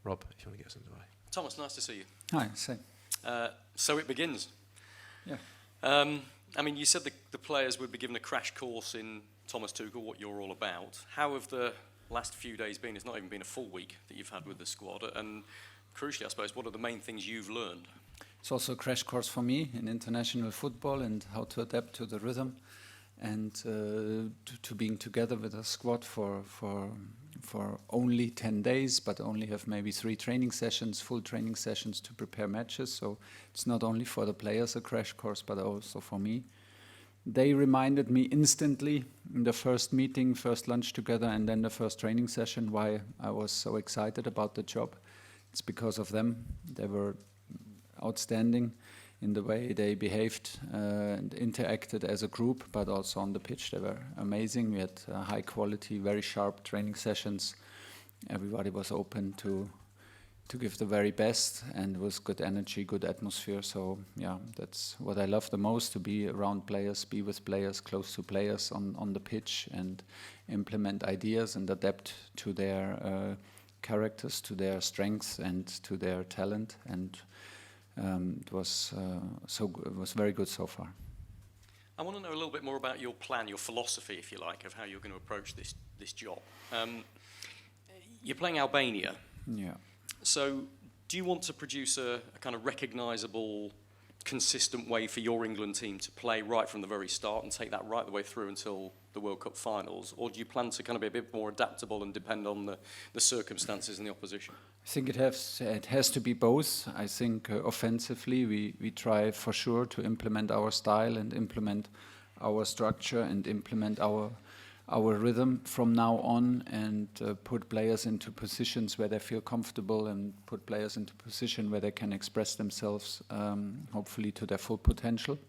Rob, if you want to get us underway. Thomas, nice to see you. Hi, same. So it begins. Yeah. I mean, you said the players would be given a crash course in Thomas Tuchel, what you're all about. How have the last few days been? It's not even been a full week that you've had with the squad. And crucially, I suppose, what are the main things you've learned? It's also a crash course for me in international football and how to adapt to the rhythm and to being together with a squad for only 10 days, but only have maybe 3 training sessions, full training sessions to prepare matches. So it's not only for the players a crash course, but also for me. They reminded me instantly in the first meeting, first lunch together, and then the first training session why I was so excited about the job. It's because of them. They were outstanding in the way they behaved and interacted as a group, but also on the pitch they were amazing. We had high quality, very sharp training sessions. Everybody was open to give the very best, and it was good energy, good atmosphere. So yeah, that's what I love the most, to be around players, be with players, close to players on the pitch, and implement ideas and adapt to their characters, to their strengths and to their talent. And it was very good so far. I want to know a little bit more about your plan, your philosophy, if you like, of how you're going to approach this job. You're playing Albania. Yeah. So do you want to produce a kind of recognisable, consistent way for your England team to play right from the very start and take that right the way through until the World Cup finals? Or do you plan to kind of be a bit more adaptable and depend on the circumstances and the opposition? I think it has to be both. I think offensively we try for sure to implement our style and implement our structure and implement our rhythm from now on, and put players into positions where they feel comfortable and put players into position where they can express themselves, hopefully to their full potential.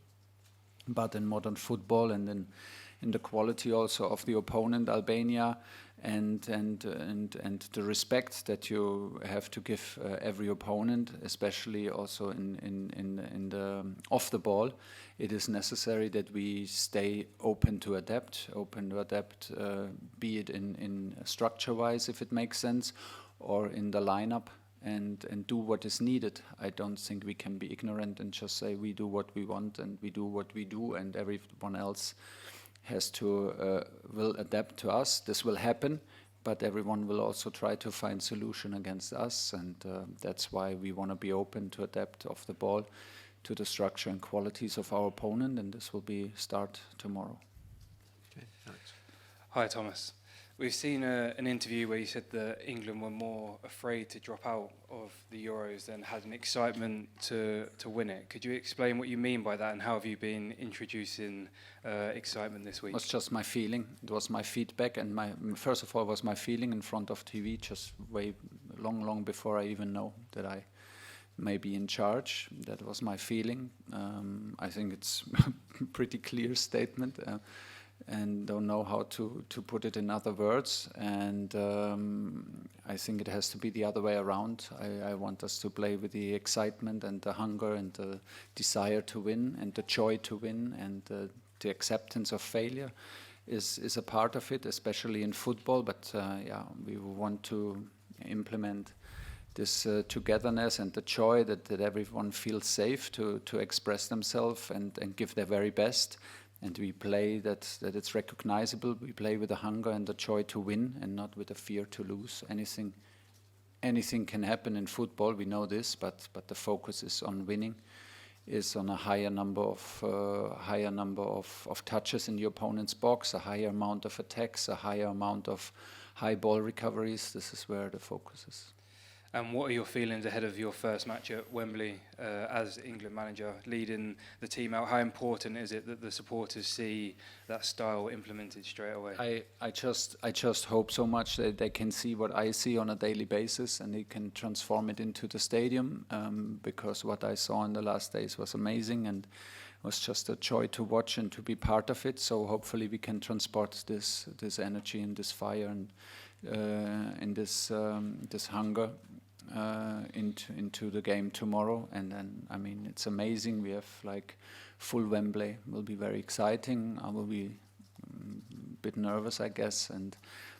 But in modern football and in the quality also of the opponent, Albania, and the respect that you have to give every opponent, especially also in the off the ball, it is necessary that we stay open to adapt, be it in structure-wise, if it makes sense, or in the lineup, and do what is needed. I don't think we can be ignorant and just say we do what we want and we do what we do, and everyone else has to will adapt to us. This will happen, but everyone will also try to find solution against us, and that's why we want to be open to adapt off the ball to the structure and qualities of our opponent, and this will start tomorrow. Okay, thanks. Hi, Thomas. We've seen an interview where you said that England were more afraid to drop out of the Euros than had an excitement to win it. Could you explain what you mean by that, and how have you been introducing excitement this week? It was just my feeling. It was my feedback, and first of all was my feeling in front of TV, just way long before I even know that I may be in charge. That was my feeling. I think it's a pretty clear statement. And don't know how to put it in other words, and I think it has to be the other way around. I want us to play with the excitement and the hunger and the desire to win and the joy to win, and the acceptance of failure is a part of it, especially in football. But we want to implement this togetherness and the joy that everyone feels safe to express themselves and give their very best. And we play that it's recognizable. We play with the hunger and the joy to win, and not with the fear to lose. Anything can happen in football. We know this, but the focus is on winning, is on a higher number of touches in the opponent's box, a higher amount of attacks, a higher amount of high ball recoveries. This is where the focus is. And what are your feelings ahead of your first match at Wembley as England manager, leading the team out? How important is it that the supporters see that style implemented straight away? I just hope so much that they can see what I see on a daily basis, and they can transform it into the stadium, because what I saw in the last days was amazing, and it was just a joy to watch and to be part of it. So hopefully we can transport this energy and this fire and this hunger into the game tomorrow. And then, I mean, it's amazing. We have like full Wembley. Will be very exciting. I will be a bit nervous, I guess,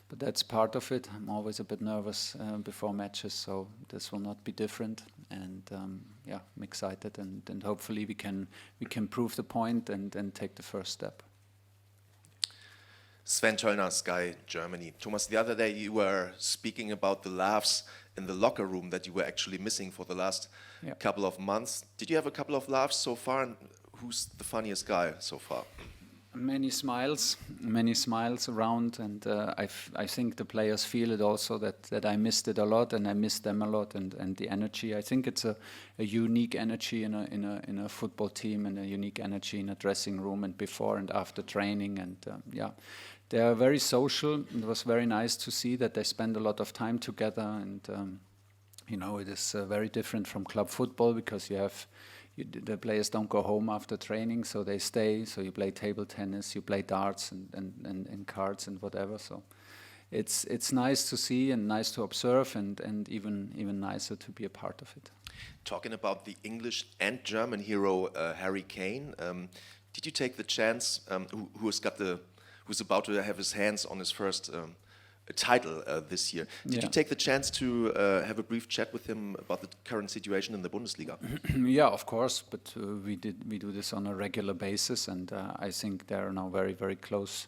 but that's part of it. I'm always a bit nervous before matches, so this will not be different. And yeah, I'm excited, and hopefully we can prove the point and take the first step. Sven Töllner, Sky Germany. Thomas, the other day you were speaking about the laughs in the locker room that you were actually missing for the last couple of months. Did you have a couple of laughs so far? And who's the funniest guy so far? Many smiles around, and I think the players feel it also, that I missed it a lot, and I missed them a lot, and the energy. I think it's a unique energy in a football team, and a unique energy in a dressing room, and before and after training, and yeah, they are very social. It was very nice to see that they spend a lot of time together, and you know, it is very different from club football, because the players don't go home after training, so they stay. So you play table tennis, you play darts and cards and whatever. So it's nice to see and nice to observe, and even nicer to be a part of it. Talking about the English and German hero Harry Kane, did you take the chance? Who's about to have his hands on his first title this year? Did you take the chance to have a brief chat with him about the current situation in the Bundesliga? Yeah, of course, but we do this on a regular basis, and I think they are now very, very close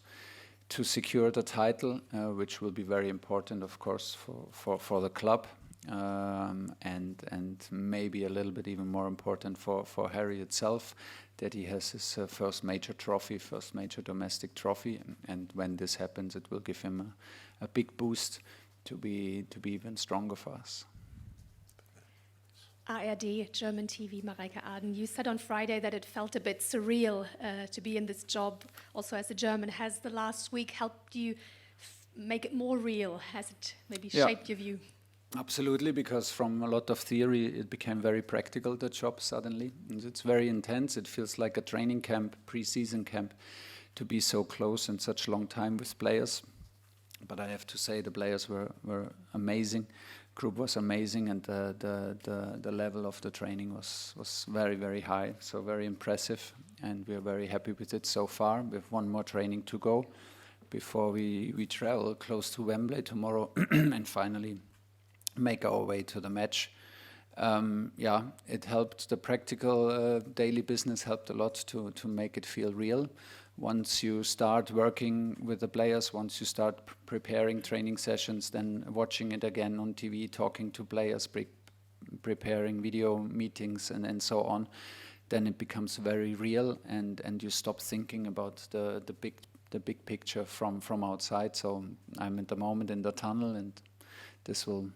to secure the title, which will be very important, of course, for the club, and maybe a little bit even more important for Harry itself, that he has his first major domestic trophy, and when this happens, it will give him a big boost to be even stronger for us. ARD, German TV, Mareike Aden, you said on Friday that it felt a bit surreal to be in this job, also as a German. Has the last week helped you make it more real? Has it maybe shaped your view? Absolutely, because from a lot of theory, it became very practical, the job suddenly. And it's very intense. It feels like a training camp, pre-season camp, to be so close and such a long time with players. But I have to say the players were amazing. Group was amazing, and the level of the training was very, very high, so very impressive. And we are very happy with it so far. We have one more training to go before we travel close to Wembley tomorrow and finally make our way to the match. Yeah, it helped. The practical daily business helped a lot to make it feel real. Once you start working with the players, once you start preparing training sessions, then watching it again on TV, talking to players, preparing video meetings and so on, then it becomes very real, and you stop thinking about the big picture from outside. So I'm at the moment in the tunnel, and this will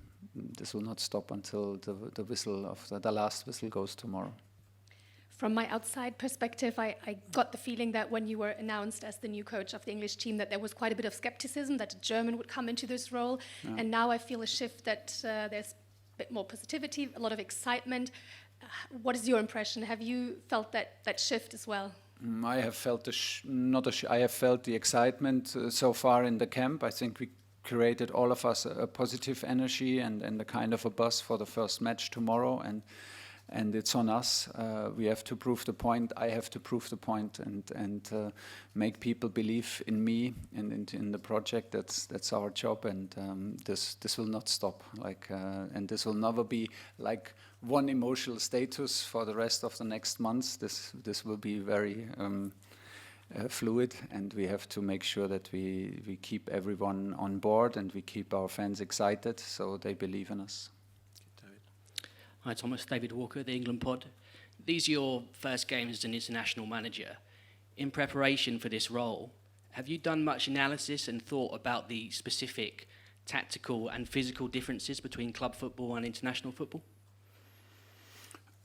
not stop until the whistle of the last whistle goes tomorrow. From my outside perspective, I got the feeling that when you were announced as the new coach of the English team, that there was quite a bit of skepticism that a German would come into this role. Yeah. And now I feel a shift that there's a bit more positivity, a lot of excitement. What is your impression? Have you felt that shift as well? I have felt I have felt the excitement so far in the camp. I think we created, all of us, a positive energy and a kind of a buzz for the first match tomorrow, and it's on us. We have to prove the point. I have to prove the point and make people believe in me and in the project. That's our job, and this will not stop. And this will never be like one emotional status for the rest of the next months. This will be very fluid, and we have to make sure that we keep everyone on board and we keep our fans excited so they believe in us. Hi Thomas, David Walker, the England Pod. These are your first games as an international manager. In preparation for this role, have you done much analysis and thought about the specific tactical and physical differences between club football and international football?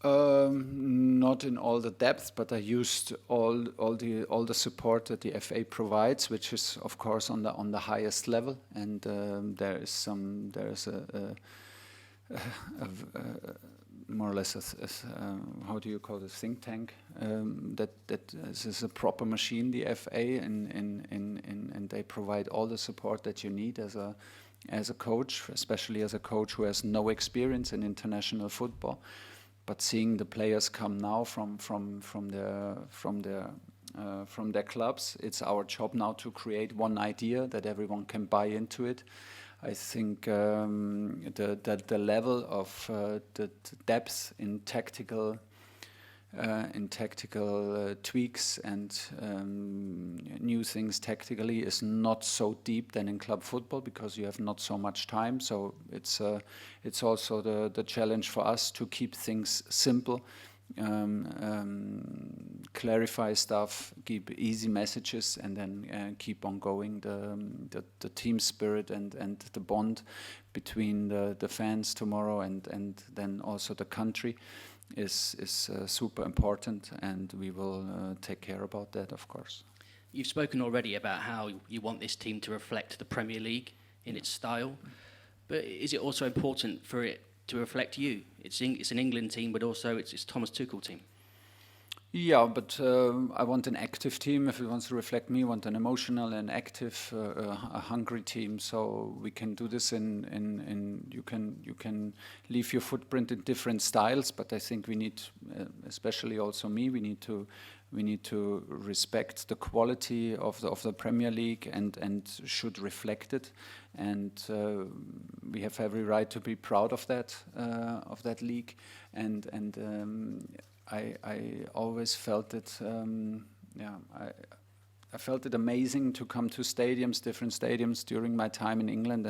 Not in all the depth, but I used all the support that the FA provides, which is of course on the highest level, and there is more or less how do you call it, think tank, that is a proper machine, the FA, and they provide all the support that you need as a coach, especially as a coach who has no experience in international football. But seeing the players come now from their from their clubs. It's our job now to create one idea that everyone can buy into it. I think the level of the depth in tactical tweaks and new things tactically is not so deep than in club football, because you have not so much time. So it's also the challenge for us to keep things simple, clarify stuff, keep easy messages, and then keep on going. The team spirit and the bond between the fans tomorrow and then also the country is super important, and we will take care about that, of course. You've spoken already about how you want this team to reflect the Premier League in its style, but is it also important for it to reflect you? It's an England team, but also it's Thomas Tuchel team. Yeah, but I want an active team. If it wants to reflect me, I want an emotional and active, a hungry team. So we can do this in you can leave your footprint in different styles. But I think we need, especially also me, we need to respect the quality of the Premier League and should reflect it. And we have every right to be proud of that league. I always felt it. I felt it amazing to come to different stadiums during my time in England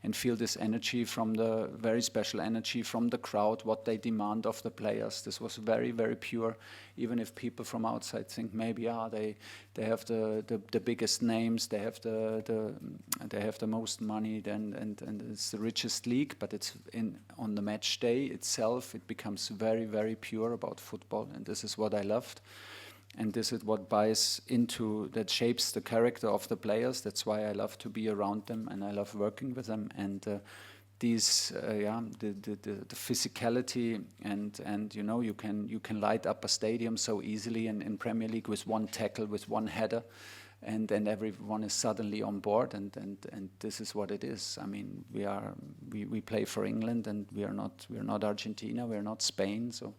and feel this energy very special energy from the crowd, what they demand of the players. This was very, very pure, even if people from outside think maybe they have the biggest names, they have the most money, and it's the richest league, but it's on the match day itself, it becomes very, very pure about football, and this is what I loved. And this is what that shapes the character of the players. That's why I love to be around them and I love working with them. And the physicality and you can light up a stadium so easily in Premier League with one tackle, with one header, and then everyone is suddenly on board. And this is what it is. I mean, we play for England, and we are not Argentina, we are not Spain, so.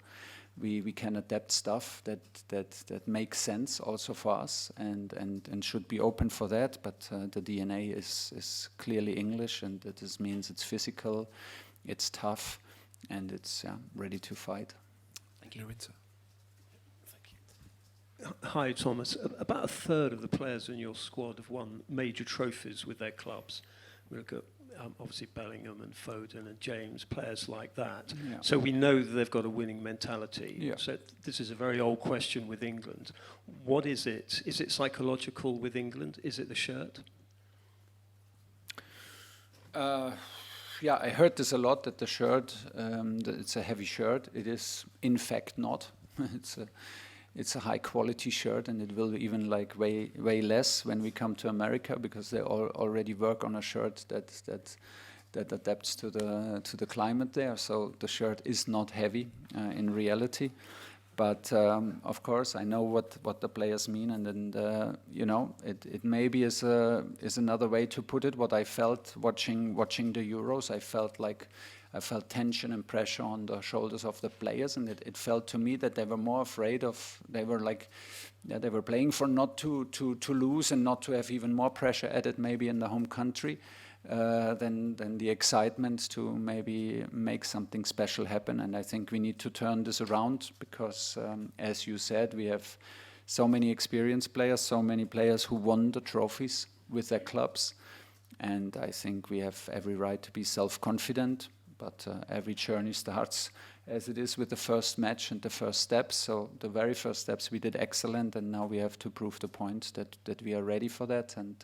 We can adapt stuff that makes sense also for us and should be open for that. But the DNA is clearly English, and this means it's physical, it's tough, and it's ready to fight. Thank you. Hi, Thomas. About a third of the players in your squad have won major trophies with their clubs. We look at obviously Bellingham and Foden and James, players like that. Yeah. So we know that they've got a winning mentality. Yeah. So this is a very old question with England. What is it? Is it psychological with England? Is it the shirt? I heard this a lot, that the shirt, that it's a heavy shirt. It is, in fact, not. It's a high quality shirt, and it will even way less when we come to America, because they already work on a shirt that adapts to the climate there. So the shirt is not heavy in reality, but of course I know what the players mean, and it maybe is another way to put it. What I felt watching the Euros, I felt tension and pressure on the shoulders of the players, and it felt to me that they were more afraid they were playing for not to lose and not to have even more pressure added maybe in the home country than the excitement to maybe make something special happen. And I think we need to turn this around, because as you said, we have so many experienced players, so many players who won the trophies with their clubs, and I think we have every right to be self-confident. But every journey starts as it is with the first match and the first steps. So the very first steps we did excellent, and now we have to prove the point that we are ready for that. And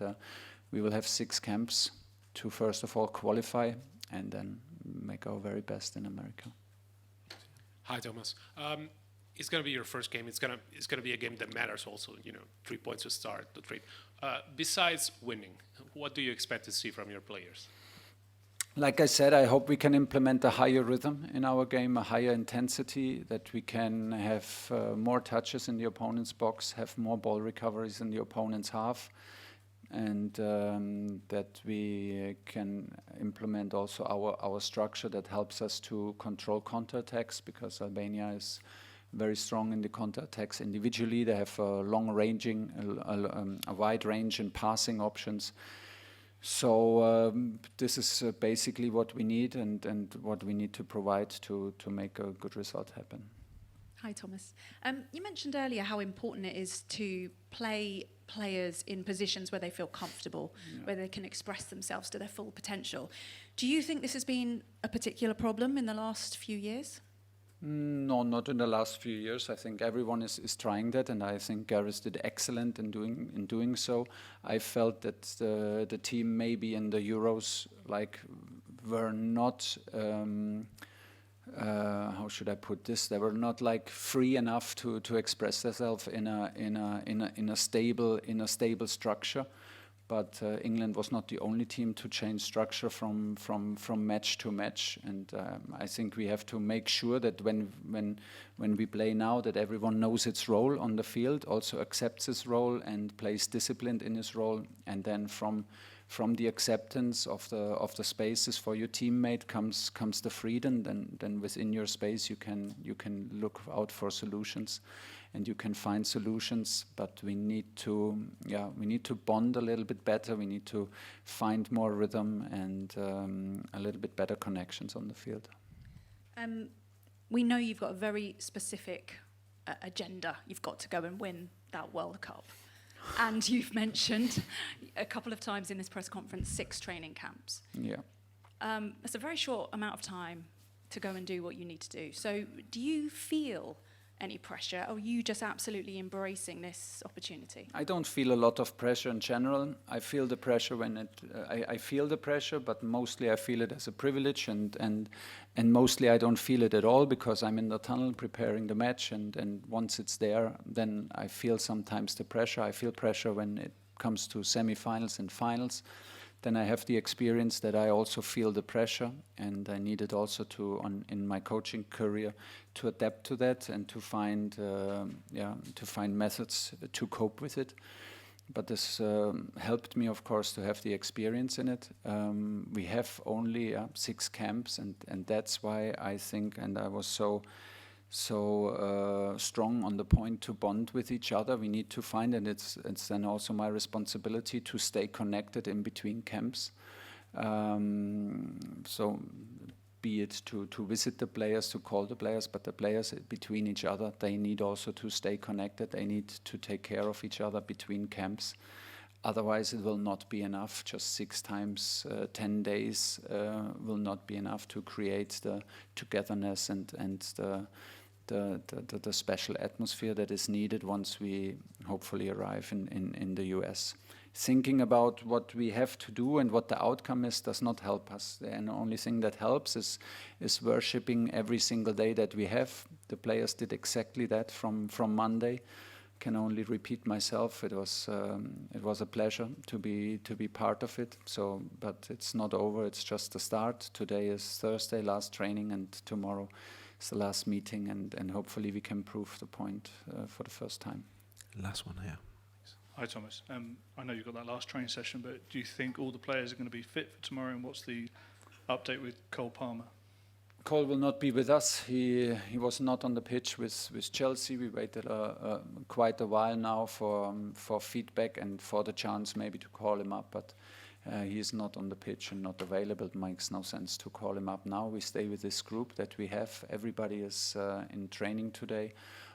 we will have 6 camps to first of all qualify and then make our very best in America. Hi, Thomas. It's going to be your first game. It's going to be a game that matters also. 3 points to start the trip. Besides winning, what do you expect to see from your players? Like I said, I hope we can implement a higher rhythm in our game, a higher intensity, that we can have more touches in the opponent's box, have more ball recoveries in the opponent's half, and that we can implement also our structure that helps us to control counterattacks, because Albania is very strong in the counter-attacks individually. They have a a wide range in passing options. So this is basically what we need and what we need to provide to make a good result happen. Hi, Thomas. You mentioned earlier how important it is to play players in positions where they feel comfortable, where they can express themselves to their full potential. Do you think this has been a particular problem in the last few years? No, not in the last few years. I think everyone is trying that, and I think Gareth did excellent in doing so. I felt that the team maybe in the Euros were not. How should I put this? They were not free enough to express themselves in a stable structure. But England was not the only team to change structure from match to match, and I think we have to make sure that when we play now, that everyone knows its role on the field, also accepts his role and plays disciplined in his role, and then from the acceptance of the spaces for your teammate comes the freedom. Then within your space you can look out for solutions. And you can find solutions, but we need to bond a little bit better. We need to find more rhythm and a little bit better connections on the field. We know you've got a very specific agenda. You've got to go and win that World Cup. And you've mentioned a couple of times in this press conference 6 training camps. Yeah. It's a very short amount of time to go and do what you need to do. So do you feel any pressure, or are you just absolutely embracing this opportunity? I don't feel a lot of pressure in general. I feel the pressure I feel the pressure, but mostly I feel it as a privilege, and mostly I don't feel it at all because I'm in the tunnel preparing the match, and once it's there, then I feel sometimes the pressure. I feel pressure when it comes to semi-finals and finals. Then I have the experience that I also feel the pressure, and I needed also in my coaching career to adapt to that and to find methods to cope with it. But this helped me, of course, to have the experience in it. We have only 6 camps, and that's why I think, and I was so strong on the point to bond with each other. We need to find, and it's then also my responsibility to stay connected in between camps. So be it to visit the players, to call the players, but the players between each other, they need also to stay connected. They need to take care of each other between camps. Otherwise, it will not be enough. Just 6 times 10 days will not be enough to create the togetherness and the special atmosphere that is needed once we hopefully arrive in the US. Thinking about what we have to do and what the outcome is does not help us. And the only thing that helps is worshipping every single day that we have. The players did exactly that from Monday. Can only repeat myself. It was a pleasure to be part of it. So, but it's not over. It's just the start. Today is Thursday, last training, and tomorrow is the last meeting. And hopefully we can prove the point for the first time. Last one, yeah. Hi, Thomas. I know you've got that last training session, but do you think all the players are going to be fit for tomorrow? And what's the update with Cole Palmer? Cole will not be with us. He was not on the pitch with Chelsea. We waited quite a while now for feedback and for the chance maybe to call him up, but he is not on the pitch and not available. It makes no sense to call him up now. We stay with this group that we have. Everybody is in training today,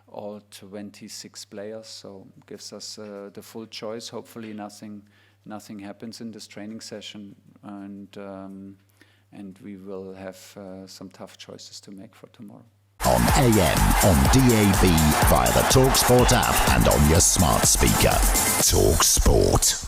all 26 players, so gives us the full choice. Hopefully nothing happens in this training session, and we will have some tough choices to make for tomorrow. On AM, on DAB, via the talkSPORT app and on your smart speaker. talkSPORT.